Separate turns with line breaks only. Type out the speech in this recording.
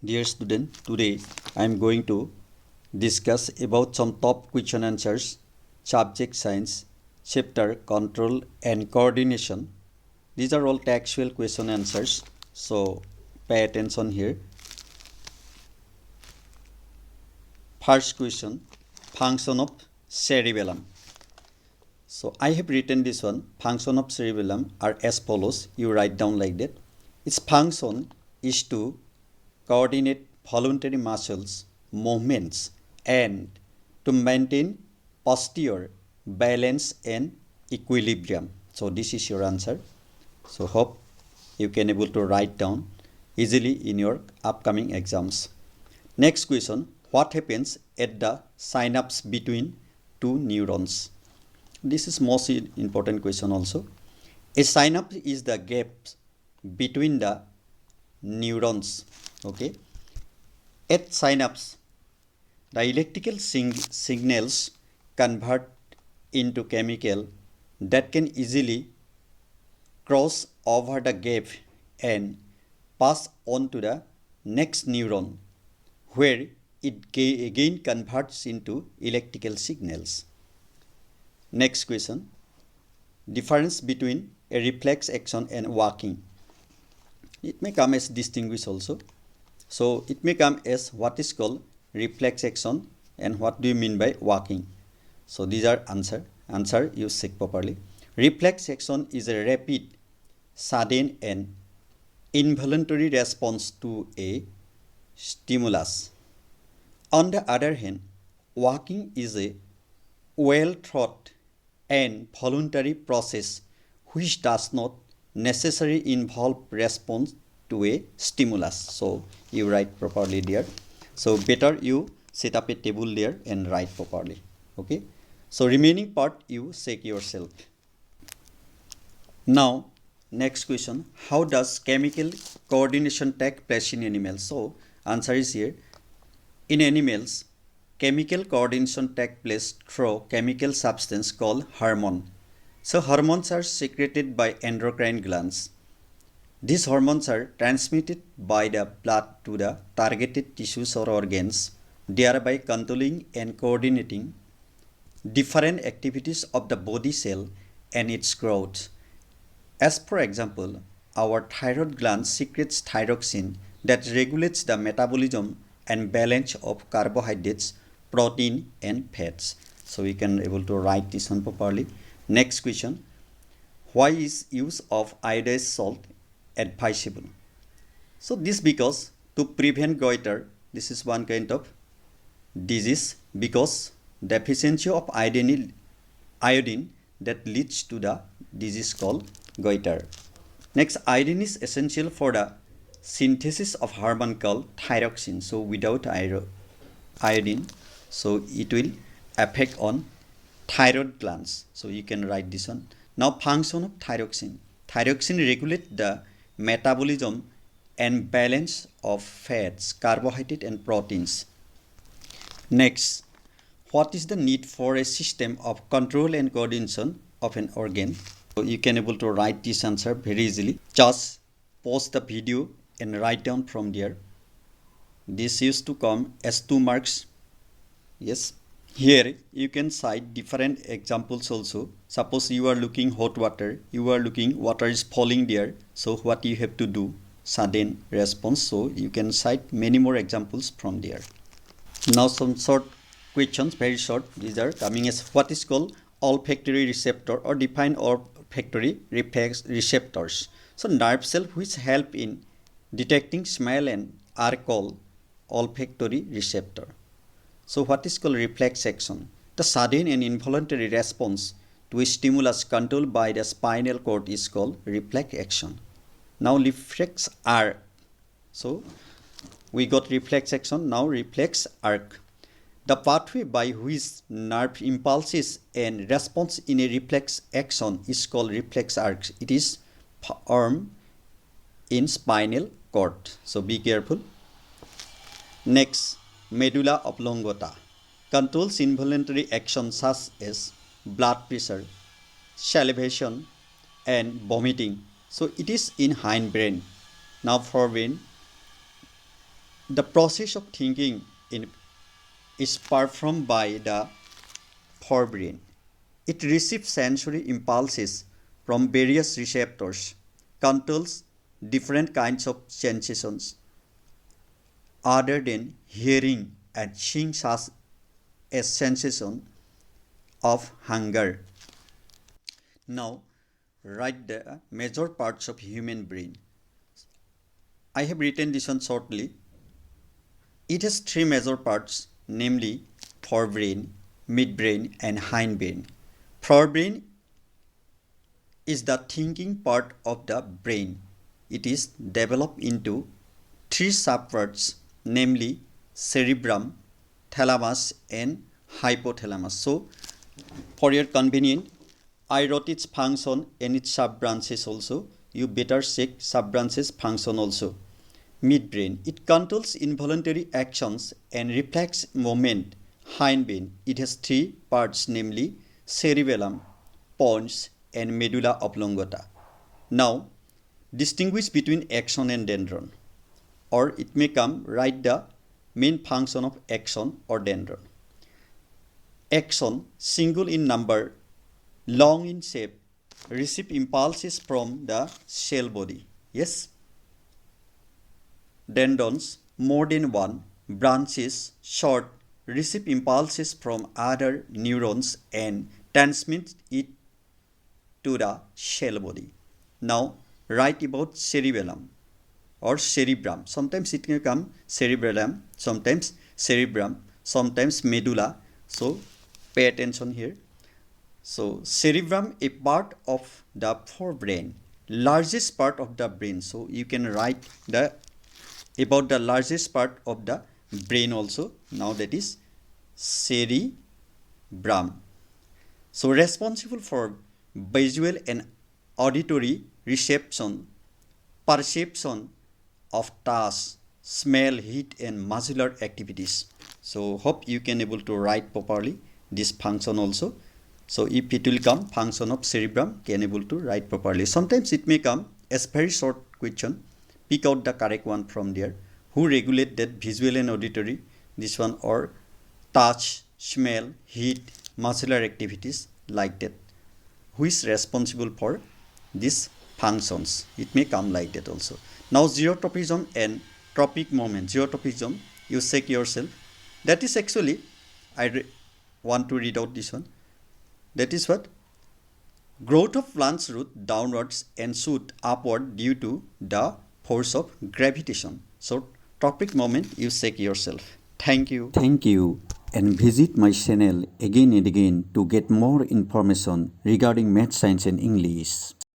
Dear student, today I am going to discuss about some top question answers, subject science, chapter control and coordination. These are all textual question answers, so pay attention here. First question, function of cerebellum. So I have written this one. Function of cerebellum are as follows. You write down like that. Its function is to coordinate voluntary muscles, movements, and to maintain posture, balance, and equilibrium. So this is your answer. So hope you can able to write down easily in your upcoming exams. Next question, what happens at the synapse between two neurons? This is most important question also. A synapse is the gap between the neurons. Okay. At synapse, the electrical signals convert into chemical that can easily cross over the gap and pass on to the next neuron, where it again converts into electrical signals. Next question, difference between a reflex action and walking. It may come as distinguish also. So it may come as what is called reflex action and what do you mean by walking. So these are answer you check properly. Reflex action is a rapid, sudden and involuntary response to a stimulus. On the other hand, walking is a well thought and voluntary process which does not necessarily involve response to a stimulus. So you write properly there. So better you set up a table there and write properly. Okay. So remaining part you check yourself. Now next question, how does chemical coordination take place in animals? So answer is here. In animals, chemical coordination takes place through chemical substance called hormone. So hormones are secreted by endocrine glands. These hormones are transmitted by the blood to the targeted tissues or organs, thereby controlling and coordinating different activities of the body cell and its growth. As for example, our thyroid gland secretes thyroxine that regulates the metabolism and balance of carbohydrates, protein and fats. So we can able to write this one properly. Next question, why is use of iodized salt advisable? So this because to prevent goiter, this is one kind of disease because deficiency of iodine that leads to the disease called goiter. Next, iodine is essential for the synthesis of hormone called thyroxine. So without iodine, so it will affect on thyroid glands. So you can write this one. Now function of thyroxine. Thyroxine regulates the metabolism and balance of fats, carbohydrate and proteins. Next, what is the need for a system of control and coordination of an organ? So you can able to write this answer very easily. Just pause the video and write down from there. This used to come as 2 marks. Yes. Here you can cite different examples also. Suppose you are looking hot water, you are looking water is falling there. So what you have to do? Sudden response. So you can cite many more examples from there. Now some short questions, very short. These are coming as what is called olfactory receptor or define olfactory receptors. So nerve cells which help in detecting smell and are called olfactory receptor. So what is called reflex action? The sudden and involuntary response to a stimulus controlled by the spinal cord is called reflex action. Now reflex arc. So we got reflex action, now reflex arc. The pathway by which nerve impulses and response in a reflex action is called reflex arc. It is formed in spinal cord. So be careful. Next, medulla oblongata controls involuntary actions such as blood pressure, salivation and vomiting. So it is in hindbrain. Now forebrain, The process of thinking is performed by the forebrain. It receives sensory impulses from various receptors, controls different kinds of sensations other than hearing and seeing, such as sensation of hunger. Now, write the major parts of human brain. I have written this one shortly. It has three major parts, namely forebrain, midbrain, and hindbrain. Forebrain is the thinking part of the brain. It is developed into three subparts, namely cerebellum, thalamus, and hypothalamus. So, for your convenience, I wrote its function and its sub-branches also. You better check sub-branches function also. Midbrain, it controls involuntary actions and reflex movement. Hindbrain, it has three parts, namely cerebellum, pons, and medulla oblongata. Now, distinguish between axon and dendron, or it may come write the main function of axon or dendron. Axon, single in number, long in shape, receive impulses from the cell body. Yes. Dendrons, more than one, branches, short, receive impulses from other neurons and transmit it to the cell body. Now, write about cerebellum or cerebrum. Sometimes it can come cerebellum, sometimes cerebrum, sometimes medulla. So, pay attention here. So, cerebrum, a part of the forebrain, largest part of the brain. So, you can write about the largest part of the brain also. Now, that is cerebrum. So, responsible for visual and auditory reception, perception of task, smell, heat, and muscular activities. So, hope you can able to write properly this function also. So, if it will come function of cerebrum, can able to write properly. Sometimes it may come as very short question. Pick out the correct one from there. Who regulate that visual and auditory, this one, or touch, smell, heat, muscular activities, like that. Who is responsible for these functions? It may come like that also. Now, zerotropism and tropic movement. Zerotropism, you check yourself. That is actually, I want to read out this one. That is what? Growth of plant's root downwards and shoot upward due to the force of gravitation. So, tropic movement, you check yourself. Thank you. Thank you. And visit my channel again and again to get more information regarding math, science, and English.